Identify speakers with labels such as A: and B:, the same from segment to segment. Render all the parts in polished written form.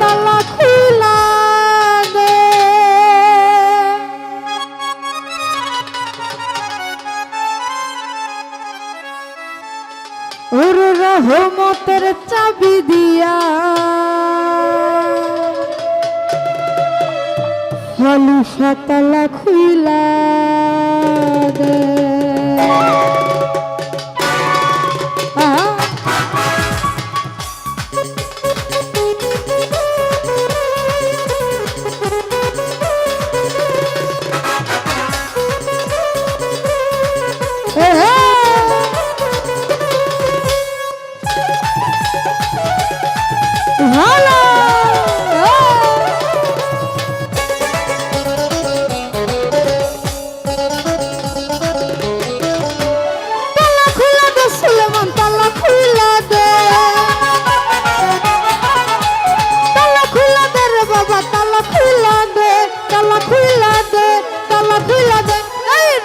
A: তালা খুইলা দে। ওর রহমতের চাবি দিয়া হালুসা তালা খুইলা দে।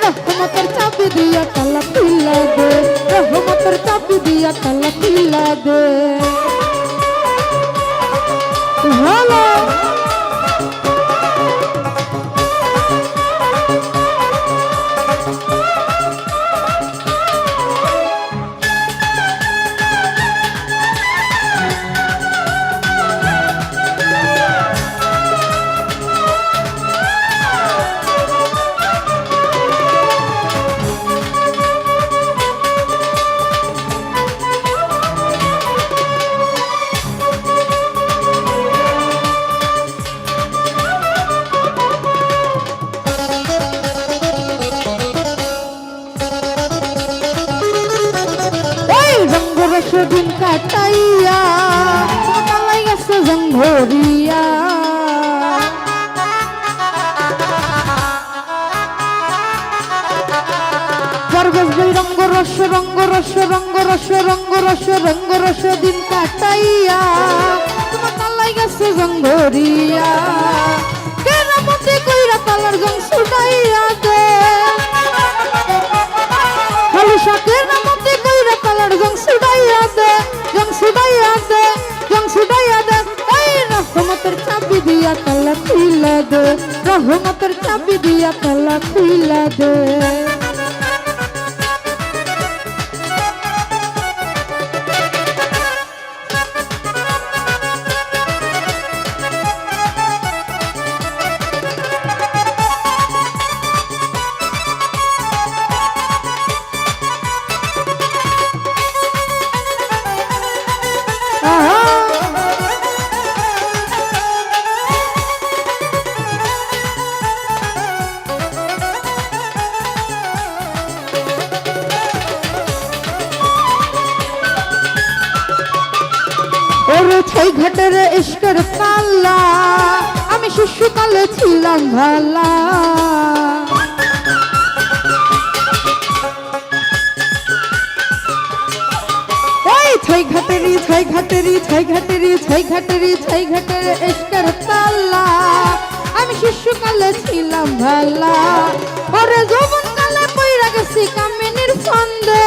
A: রহমতের চাবি দিয়া তালা খুইলা দে, রহমতের চাবি দিয়া তালা খুইলা দে। ভালো দিন কাটাইয়া তালাই গেছে জঙ্গরিয়া। রঙ্গ রস রঙ্গ রস রঙ্গ রস রঙ্গ রস রঙ্গ রস দিন কাটাইয়া তোমার তালাই গেছে জঙ্গরিয়া। কেরামতি কইরা তালার জং ছুটাইয়া দে, হালুসা কেরামতি কইরা তালার জং ছুটাইয়া দে, জং ছুটাইয়া দে, জং ছুটাইয়া দে। এই রহমতের চাবি দিয়া তালা খুইলা দে, রহমতের চাবি দিয়া তালা খুইলা দে। ছয় ঘাটের ইশকের পাল্লা আমি শিশুকালে ছিলাম ভালা। ওই ছয় ঘাটেরই ছয় ঘাটেরই ছয় ঘাটেরই ছয় ঘাটেরই ছয় ঘাটের ইশকের পাল্লা আমি শিশুকালে ছিলাম ভালা। ওরে যৌবনকালে পইরা গেছি কামিনীর ফান্দে,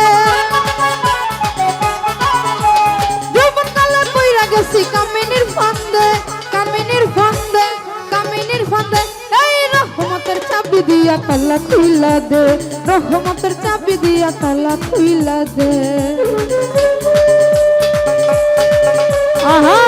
A: কামিনীর ফান্দে, কামিনীর ফান্দে, কামিনীর ফান্দে। এই রহমতের চাবি দিয়া তালা খুইলা দে, রহমতের চাবি দিয়া তালা খুইলা দে। আহা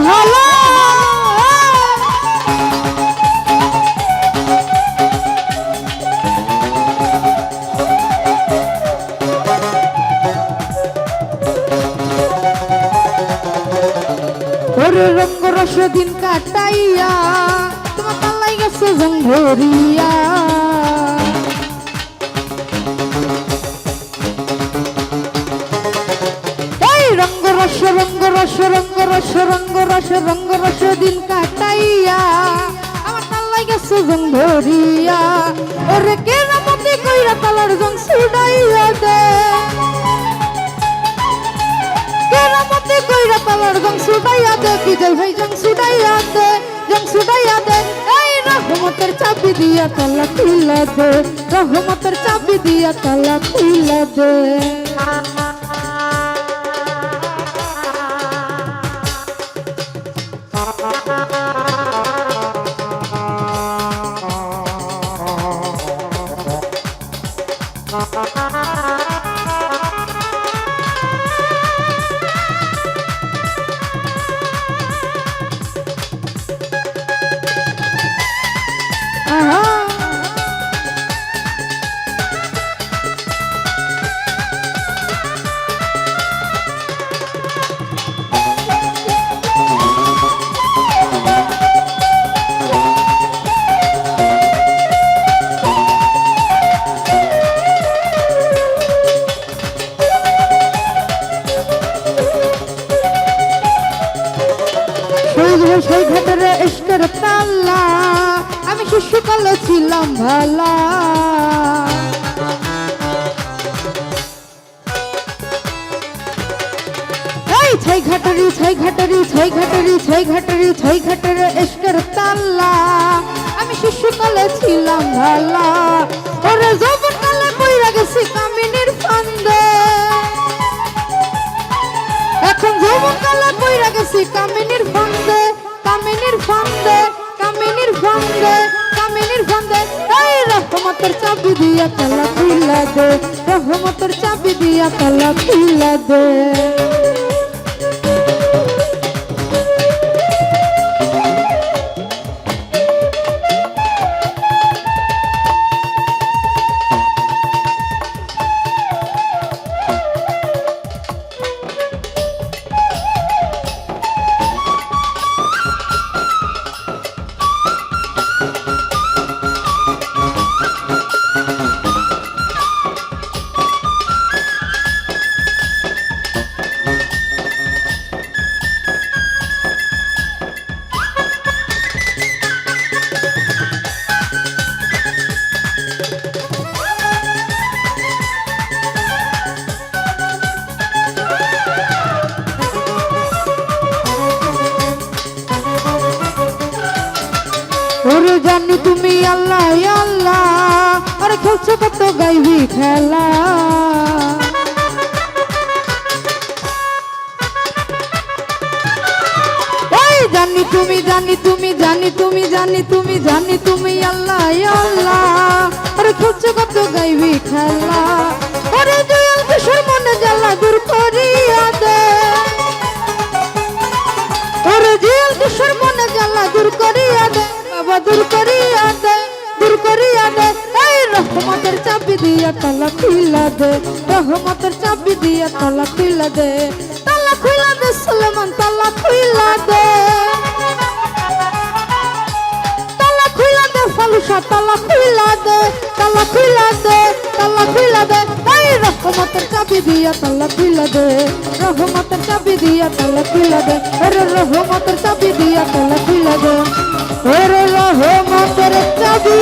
A: ভালো ওরে রঙ্গ রস দিন কাটাইয়া তোমার তালাই গেছে জঙ্গরিয়া। রঙ্গ রস রঙ্গ রস রঙ্গ রস রঙ্গ রস রঙ্গ রস দিন কাটাইয়া আমার তালাই গেছে রাখছো জং ধরিয়া ওরে কেরামতি কইরা তালার জং ছুড়াইয়া দে কেরামতি কইরা তালার জং ছুড়াইয়া দে বিজয় ভাই জং ছুড়াইয়া দে জং ছুড়াইয়া দে এই রহমতের চাবি দিয়া তালা খুইলা দে রহমতের চাবি দিয়া তালা খুইলা দে সেই ঘাটের ইশকের তাল্লা আমি শিশুকালে ছিলাম ভালা ছাই ঘাটারি ছাই ঘাটারি ছাই ঘাটারি ছাই ঘাটারি ছাই ঘাটের ইশকের তাল্লা আমি শিশুকালে ছিলাম ভালা ওরে যৌবনকালে পইরা গেছি কামিনীর ফান্দে এখন যৌবনকালে পইরা গেছি কামিনীর ফান্দে কামিনীর ফান্দে কামিনীর ফান্দে কামিনীর ফান্দে এই রহমতের চাবি দিয়া তালা খুইলা দে রহমতের চাবি দিয়া তালা খুইলা দে ওরে জানি তুমি আল্লাহ আল্লাহ আরে খেলছো কত গাইবি খেলা ওই জানি তুমি জানি তুমি জানি তুমি জানি তুমি জানি তুমি আল্লাহ আল্লাহ আরে খেলছো কত গাইবি খেলা ওরে দয়াল কিশোর মনে জ্বালা দূর করিয়া দে ওরে দয়াল কিশোর মনে জ্বালা দূর করিয়া দে দূর করিয়া দে দূর করিয়া দে এই রহমতের চাবি দিয়া তালা খুইলা দে রহমতের চাবি দিয়া তালা খুইলা দে সুলেমান তালা খুইলা দে তালা খুইলা দে ফালুসা তালা খুইলা দে তালা খুইলা দে তালা খুইলা দে এই রহমতের চাবি দিয়া তালা খুইলা দে রহমতের চাবি দিয়া তালা খুইলা দে আরে রহমতের চাবি দিয়া তালা খুইলা দে ওরে রহমতের চাবি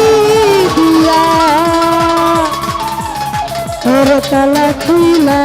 A: দিয়া ওরে তালা খুইলা